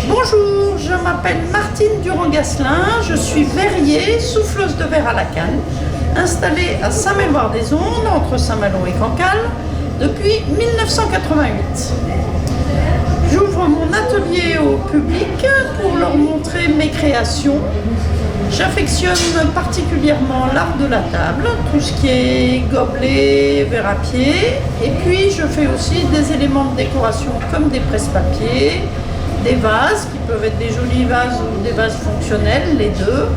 Bonjour, je m'appelle Martine Durand-Gasselin, je suis verrier, souffleuse de verre à la canne, installée à Saint-Méloire-des-Ondes, entre Saint-Malo et Cancale, depuis 1988. J'ouvre mon atelier au public pour leur montrer mes créations. J'affectionne particulièrement l'art de la table, tout ce qui est gobelet, verre à pied, et puis je fais aussi des éléments de décoration comme des presse-papiers, des vases qui peuvent être des jolis vases ou des vases fonctionnels, les deux.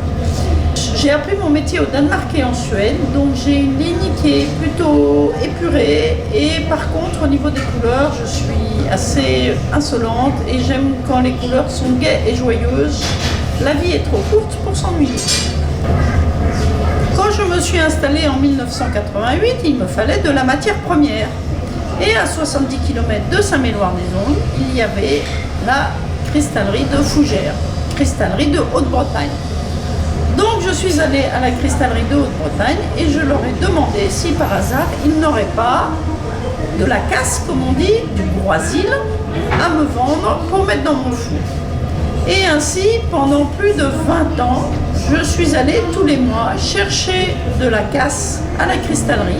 J'ai appris mon métier au Danemark et en Suède, donc j'ai une ligne qui est plutôt épurée et par contre au niveau des couleurs je suis assez insolente et j'aime quand les couleurs sont gaies et joyeuses. La vie est trop courte pour s'ennuyer. Quand je me suis installée en 1988, il me fallait de la matière première. Et à 70 km de Saint-Méloire-des-Ondes, il y avait la cristallerie de Fougères, cristallerie de Haute-Bretagne. Donc je suis allée à la cristallerie de Haute-Bretagne et je leur ai demandé si par hasard ils n'auraient pas de la casse, comme on dit, du groisil, à me vendre pour mettre dans mon four. Et ainsi, pendant plus de 20 ans, je suis allée tous les mois chercher de la casse à la cristallerie.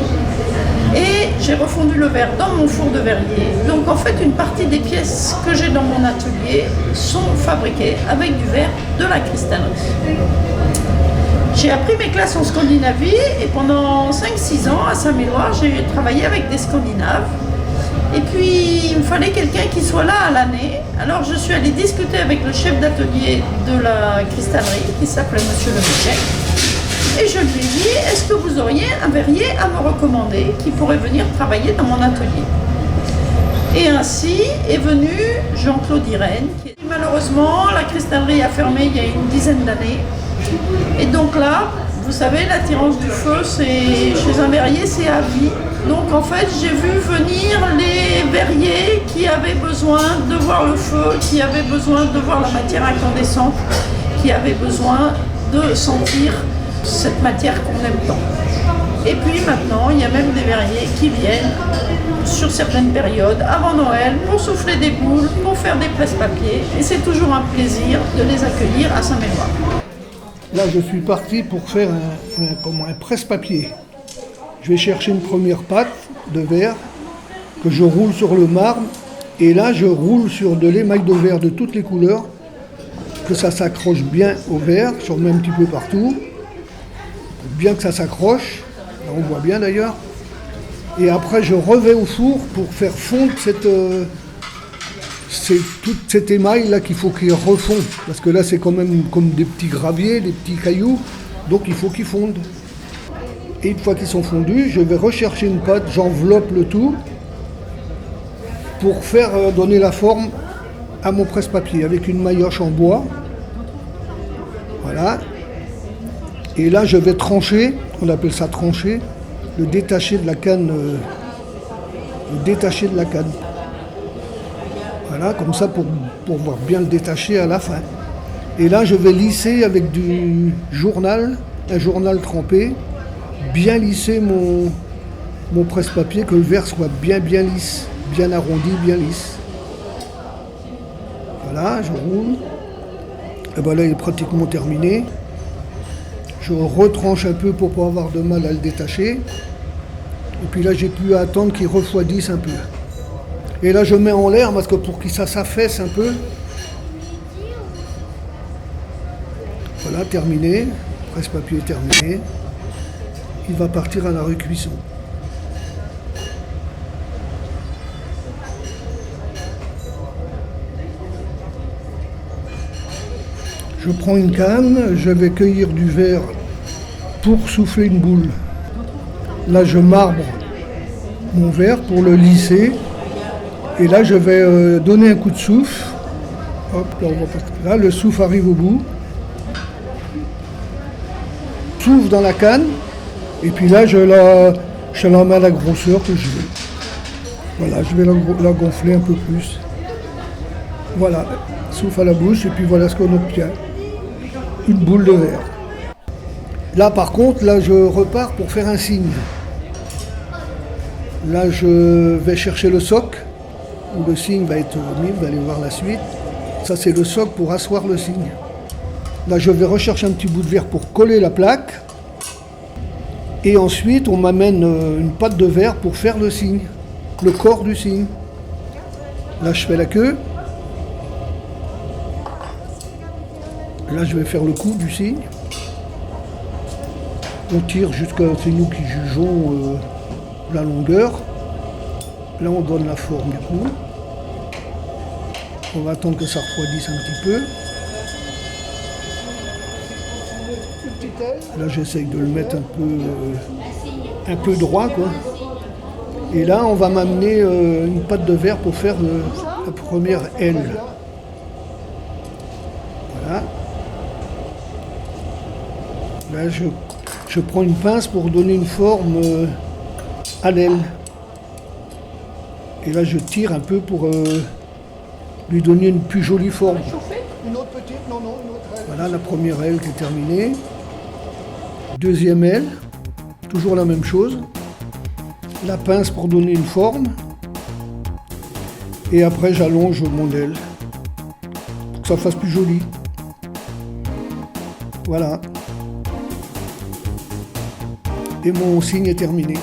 Et j'ai refondu le verre dans mon four de verrier. Donc en fait, une partie des pièces que j'ai dans mon atelier sont fabriquées avec du verre de la cristallerie. J'ai appris mes classes en Scandinavie et pendant 5-6 ans à Saint-Méloire, j'ai travaillé avec des Scandinaves. Et puis il me fallait quelqu'un qui soit là à l'année. Alors je suis allée discuter avec le chef d'atelier de la cristallerie qui s'appelait Monsieur Le Méchec. Et je lui ai dit, est-ce que vous auriez un verrier à me recommander qui pourrait venir travailler dans mon atelier? Et ainsi est venu Jean-Claude Irène. Malheureusement, la cristallerie a fermé il y a une dizaine d'années. Et donc là, vous savez, l'attirance du feu, chez un verrier, c'est à vie. Donc en fait, j'ai vu venir les verriers qui avaient besoin de voir le feu, qui avaient besoin de voir la matière incandescente, qui avaient besoin de sentir cette matière qu'on aime tant. Et puis maintenant, il y a même des verriers qui viennent sur certaines périodes, avant Noël, pour souffler des boules, pour faire des presse-papiers. Et c'est toujours un plaisir de les accueillir à Saint-Méloire. Là, je suis parti pour faire un presse-papier. Je vais chercher une première pâte de verre que je roule sur le marbre. Et là, je roule sur de l'émail de verre de toutes les couleurs, que ça s'accroche bien au verre, j'en mets un petit peu partout. Bien que ça s'accroche, là on voit bien d'ailleurs. Et après, je revais au four pour faire fondre toute cette émail là qu'il faut qu'il refonde. Parce que là, c'est quand même comme des petits graviers, des petits cailloux. Donc il faut qu'ils fondent. Et une fois qu'ils sont fondus, je vais rechercher une pâte, j'enveloppe le tout pour faire donner la forme à mon presse-papier avec une maillotche en bois. Voilà. Et là, je vais trancher, on appelle ça trancher, le détacher de la canne. Voilà, comme ça pour pouvoir bien le détacher à la fin. Et là, je vais lisser avec un journal trempé, bien lisser mon presse-papier, que le verre soit bien lisse, bien arrondi, bien lisse. Voilà, je roule. Et ben là, il est pratiquement terminé. Je retranche un peu pour pas avoir de mal à le détacher. Et puis là, j'ai plus à attendre qu'il refroidisse un peu. Et là, je mets en l'air parce que pour que ça s'affaisse un peu. Voilà, terminé. Presse-papier terminé. Il va partir à la recuisson. Je prends une canne, je vais cueillir du verre pour souffler une boule. Là, je marbre mon verre pour le lisser. Et là, je vais donner un coup de souffle. Hop, là, le souffle arrive au bout. Souffle dans la canne. Et puis là, je la mets à la grosseur que je veux. Voilà, je vais la gonfler un peu plus. Voilà, souffle à la bouche. Et puis voilà ce qu'on obtient. Une boule de verre. Là, par contre, là, je repars pour faire un signe. Là, je vais chercher le soc, où le signe va être mis, vous allez voir la suite. Ça, c'est le soc pour asseoir le signe. Là, je vais rechercher un petit bout de verre pour coller la plaque. Et ensuite, on m'amène une pâte de verre pour faire le signe, le corps du signe. Là, je fais la queue. Là, je vais faire le cou du signe. On tire jusqu'à... C'est nous qui jugeons la longueur. Là, on donne la forme du cou. On va attendre que ça refroidisse un petit peu. Là, j'essaye de le mettre un peu droit, quoi. Et là, on va m'amener une pâte de verre pour faire la première aile. Voilà. Là, je prends une pince pour donner une forme à l'aile. Et là, je tire un peu pour lui donner une plus jolie forme. Une autre petite, non, une autre aile. Voilà la première aile qui est terminée. Deuxième aile, toujours la même chose. La pince pour donner une forme. Et après, j'allonge mon aile pour que ça fasse plus joli. Voilà. Et mon signe est terminé.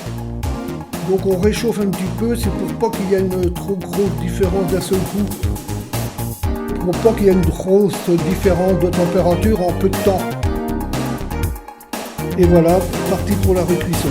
Donc on réchauffe un petit peu, c'est pour pas qu'il y ait une trop grosse différence d'un seul coup. Pour pas qu'il y ait une grosse différence de température en peu de temps. Et voilà, parti pour la récuisson.